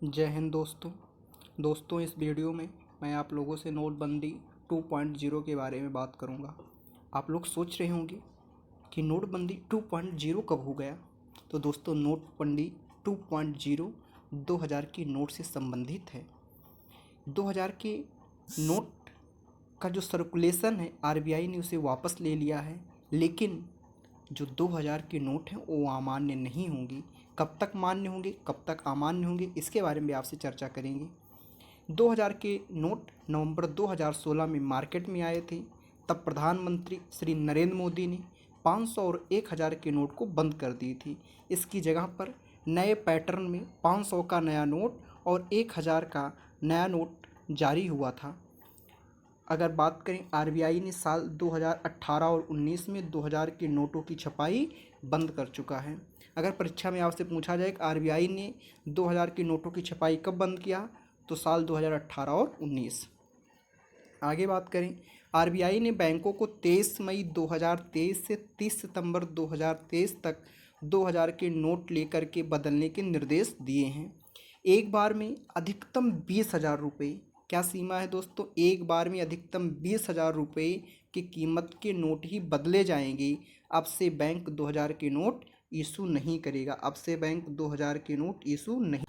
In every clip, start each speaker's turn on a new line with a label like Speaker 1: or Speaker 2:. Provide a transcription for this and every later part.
Speaker 1: जय हिंद दोस्तों इस वीडियो में मैं आप लोगों से नोटबंदी 2.0 के बारे में बात करूंगा। आप लोग सोच रहे होंगे कि नोटबंदी 2.0 कब हो गया। तो दोस्तों नोटबंदी 2.0 2000 के नोट से संबंधित है। 2000 के नोट का जो सर्कुलेशन है आरबीआई ने उसे वापस ले लिया है, लेकिन जो 2000 के नोट हैं वो अमान्य नहीं होंगी। कब तक मान्य होंगे, कब तक अमान्य होंगे, इसके बारे में आपसे चर्चा करेंगे। 2000 के नोट नवंबर 2016 में मार्केट में आए थे। तब प्रधानमंत्री श्री नरेंद्र मोदी ने 500 और 1000 के नोट को बंद कर दी थी। इसकी जगह पर नए पैटर्न में 500 का नया नोट और 1000 का नया नोट जारी हुआ था। अगर बात करें, आरबीआई ने साल 2018 और 19 में 2000 के नोटों की छपाई बंद कर चुका है। अगर परीक्षा में आपसे पूछा जाए कि आरबीआई ने 2000 के नोटों की छपाई कब बंद किया, तो साल 2018 और 19। आगे बात करें, आरबीआई ने बैंकों को 23 मई 2023 से 30 सितंबर 2023 तक 2000 के नोट लेकर के बदलने के निर्देश दिए हैं। एक बार में अधिकतम 20,000 रुपये, क्या सीमा है दोस्तों, एक बार में अधिकतम 20,000 रुपये की कीमत के नोट ही बदले जाएंगे। अब से बैंक 2000 के नोट इशू नहीं करेगा। अब से बैंक 2000 के नोट इशू नहीं।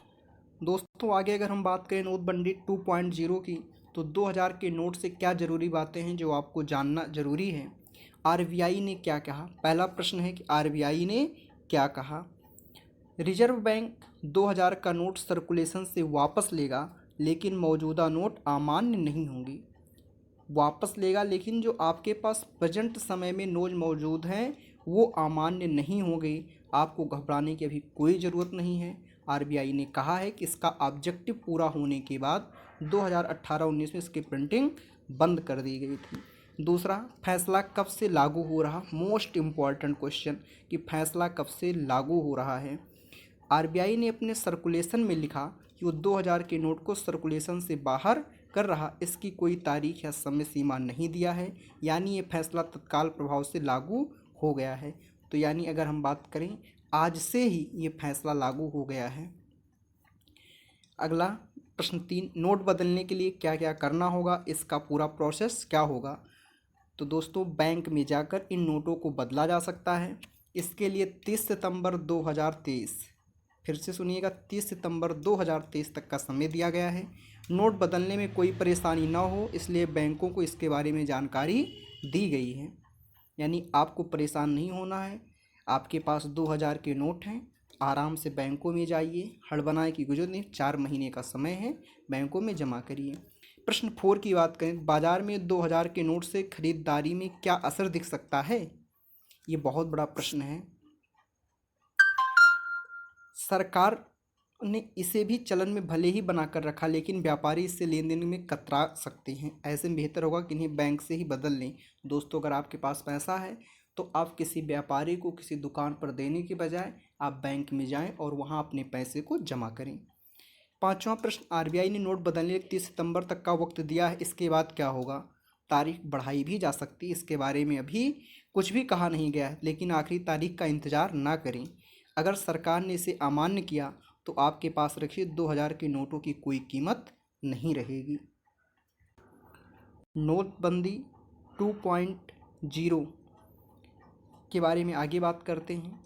Speaker 1: दोस्तों आगे अगर हम बात करें नोटबंदी 2.0 की, तो 2000 के नोट से क्या ज़रूरी बातें हैं जो आपको जानना ज़रूरी है। आरबीआई ने क्या कहा, पहला प्रश्न है कि आरबीआई ने क्या कहा। रिजर्व बैंक 2000 का नोट सर्कुलेशन से वापस लेगा, लेकिन मौजूदा नोट अमान्य नहीं होंगे। वापस लेगा, लेकिन जो आपके पास प्रेजेंट समय में नोट मौजूद हैं वो अमान्य नहीं होंगे। आपको घबराने की अभी कोई ज़रूरत नहीं है। आरबीआई ने कहा है कि इसका ऑब्जेक्टिव पूरा होने के बाद 2018-19 में इसकी प्रिंटिंग बंद कर दी गई थी। दूसरा, फैसला कब से लागू हो रहा, मोस्ट इम्पॉर्टेंट क्वेश्चन कि फैसला कब से लागू हो रहा है। आरबीआई ने अपने सर्कुलेशन में लिखा कि वो 2000 के नोट को सर्कुलेशन से बाहर कर रहा। इसकी कोई तारीख या समय सीमा नहीं दिया है, यानी ये फैसला तत्काल प्रभाव से लागू हो गया है। तो यानी अगर हम बात करें, आज से ही ये फैसला लागू हो गया है। अगला प्रश्न 3, नोट बदलने के लिए क्या क्या करना होगा, इसका पूरा प्रोसेस क्या होगा। तो दोस्तों बैंक में जाकर इन नोटों को बदला जा सकता है। इसके लिए 30 सितंबर 2023, फिर से सुनिएगा, 30 सितंबर 2023 तक का समय दिया गया है। नोट बदलने में कोई परेशानी ना हो, इसलिए बैंकों को इसके बारे में जानकारी दी गई है। यानी आपको परेशान नहीं होना है। आपके पास 2000 के नोट हैं, आराम से बैंकों में जाइए, हड़बड़ाने की जरूरत नहीं। 4 महीने का समय है, बैंकों में जमा करिए। प्रश्न 4 की बात करें, बाजार में 2000 के नोट से खरीदारी में क्या असर दिख सकता है। ये बहुत बड़ा प्रश्न है। सरकार ने इसे भी चलन में भले ही बनाकर रखा, लेकिन व्यापारी इससे लेन देन में कतरा सकते हैं। ऐसे में बेहतर होगा कि इन्हें बैंक से ही बदल लें। दोस्तों अगर आपके पास पैसा है तो आप किसी व्यापारी को किसी दुकान पर देने के बजाय आप बैंक में जाएं और वहां अपने पैसे को जमा करें। 5वां प्रश्न, आरबीआई ने नोट बदलने 30 सितंबर तक का वक्त दिया है, इसके बाद क्या होगा। तारीख बढ़ाई भी जा सकती है, इसके बारे में अभी कुछ भी कहा नहीं गया है, लेकिन आखिरी तारीख का इंतज़ार ना करें। अगर सरकार ने इसे अमान्य किया तो आपके पास रखिए 2000 के नोटों की कोई कीमत नहीं रहेगी। नोटबंदी 2.0 के बारे में आगे बात करते हैं।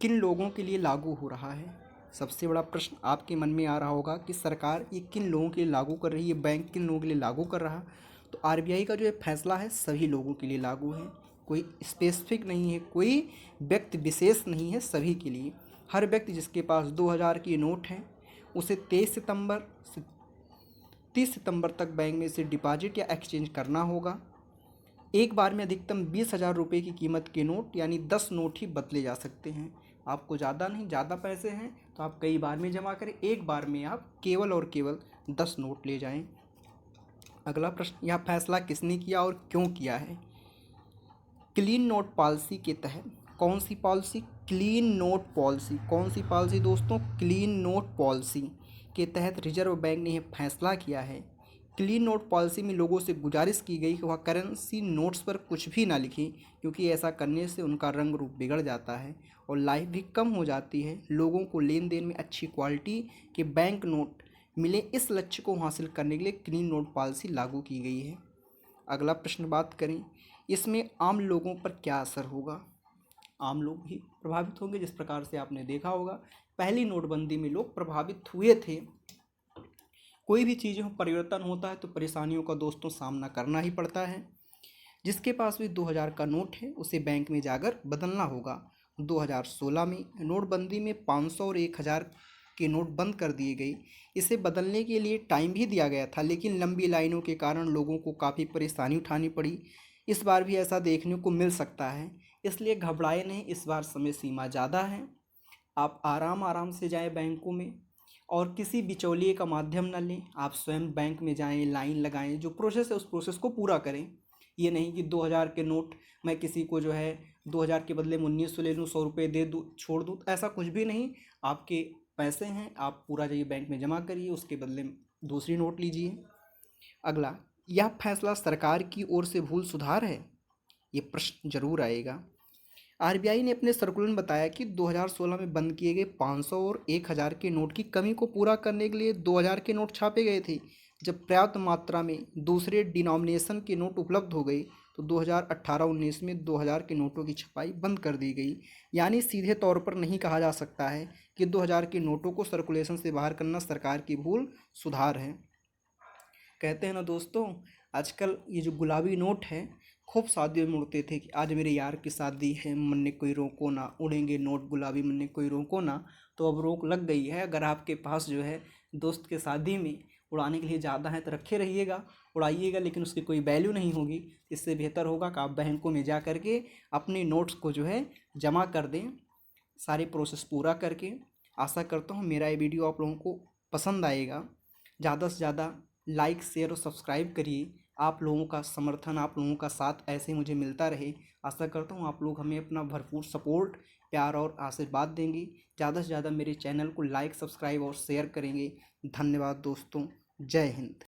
Speaker 1: किन लोगों के लिए लागू हो रहा है। सबसे बड़ा प्रश्न आपके मन में आ रहा होगा कि सरकार ये किन लोगों के लिए लागू कर रही है, बैंक किन लोगों के लिए लागू कर रहा। तो आरबीआई का जो ये फैसला है सभी लोगों के लिए लागू है, कोई स्पेसिफिक नहीं है, कोई व्यक्ति विशेष नहीं है, सभी के लिए। हर व्यक्ति जिसके पास 2000 के नोट हैं उसे 23 सितंबर से 30 सितंबर तक बैंक में इसे डिपॉजिट या एक्सचेंज करना होगा। एक बार में अधिकतम 20,000 रुपये की कीमत के नोट यानी 10 नोट ही बदले जा सकते हैं। आपको ज़्यादा नहीं, ज़्यादा पैसे हैं तो आप कई बार में जमा करें, एक बार में आप केवल और केवल 10 नोट ले जाएं। अगला प्रश्न, यह फैसला किसने किया और क्यों किया है। क्लीन नोट पॉलिसी के तहत, कौन सी पॉलिसी, क्लीन नोट पॉलिसी, कौन सी पॉलिसी दोस्तों, क्लीन नोट पॉलिसी के तहत रिजर्व बैंक ने यह फैसला किया है क्लीन नोट पॉलिसी में लोगों से गुजारिश की गई कि वह करेंसी नोट्स पर कुछ भी ना लिखें, क्योंकि ऐसा करने से उनका रंग रूप बिगड़ जाता है और लाइफ भी कम हो जाती है। लोगों को लेन देन में अच्छी क्वालिटी के बैंक नोट मिले, इस लक्ष्य को हासिल करने के लिए क्लीन नोट पॉलिसी लागू की गई है। अगला प्रश्न बात करें, इसमें आम लोगों पर क्या असर होगा। आम लोग भी प्रभावित होंगे। जिस प्रकार से आपने देखा होगा, पहली नोटबंदी में लोग प्रभावित हुए थे। कोई भी चीज़ में परिवर्तन होता है तो परेशानियों का दोस्तों सामना करना ही पड़ता है। जिसके पास भी 2000 का नोट है उसे बैंक में जाकर बदलना होगा। 2016 में नोटबंदी में 500 और 1000 के नोट बंद कर दिए गए। इसे बदलने के लिए टाइम भी दिया गया था, लेकिन लंबी लाइनों के कारण लोगों को काफ़ी परेशानी उठानी पड़ी। इस बार भी ऐसा देखने को मिल सकता है, इसलिए घबराए नहीं। इस बार समय सीमा ज़्यादा है, आप आराम आराम से जाएं बैंकों में और किसी बिचौलिए का माध्यम न लें। आप स्वयं बैंक में जाएं, लाइन लगाएं, जो प्रोसेस है उस प्रोसेस को पूरा करें। ये नहीं कि 2000 के नोट मैं किसी को जो है 2000 के बदले में 1900 ले लूँ, 100 रुपये दे दूँ, छोड़ दूँ, ऐसा कुछ भी नहीं। आपके पैसे हैं, आप पूरा जाइए बैंक में जमा करिए, उसके बदले में दूसरी नोट लीजिए। अगला, यह फैसला सरकार की ओर से भूल सुधार है, ये प्रश्न जरूर आएगा। आरबीआई ने अपने सर्कुलर में बताया कि 2016 में बंद किए गए 500 और 1000 के नोट की कमी को पूरा करने के लिए 2000 के नोट छापे गए थे। जब पर्याप्त मात्रा में दूसरे डिनोमिनेशन के नोट उपलब्ध हो गए तो 2018-19 में 2000 के नोटों की छपाई बंद कर दी गई। यानी सीधे तौर पर नहीं कहा जा सकता है कि 2000 के नोटों को सर्कुलेशन से बाहर करना सरकार की भूल सुधार है। कहते हैं ना दोस्तों, आजकल ये जो गुलाबी नोट है खूब शादियों में उड़ते थे कि आज मेरे यार की शादी है, मन्ने कोई रोको ना, उड़ेंगे नोट गुलाबी मन्ने कोई रोको ना। तो अब रोक लग गई है। अगर आपके पास जो है दोस्त के शादी में उड़ाने के लिए ज़्यादा है तो रखे रहिएगा, उड़ाइएगा, लेकिन उसकी कोई वैल्यू नहीं होगी। इससे बेहतर होगा कि आप बैंकों में जा करके अपने नोट्स को जो है जमा कर दें, सारे प्रोसेस पूरा करके। आशा करता हूँ मेरा ये वीडियो आप लोगों को पसंद आएगा। ज़्यादा से ज़्यादा लाइक, शेयर और सब्सक्राइब करिए। आप लोगों का समर्थन, आप लोगों का साथ ऐसे मुझे मिलता रहे। आशा करता हूँ आप लोग हमें अपना भरपूर सपोर्ट, प्यार और आशीर्वाद देंगे। ज़्यादा से ज़्यादा मेरे चैनल को लाइक, सब्सक्राइब और शेयर करेंगे। धन्यवाद दोस्तों। जय हिंद।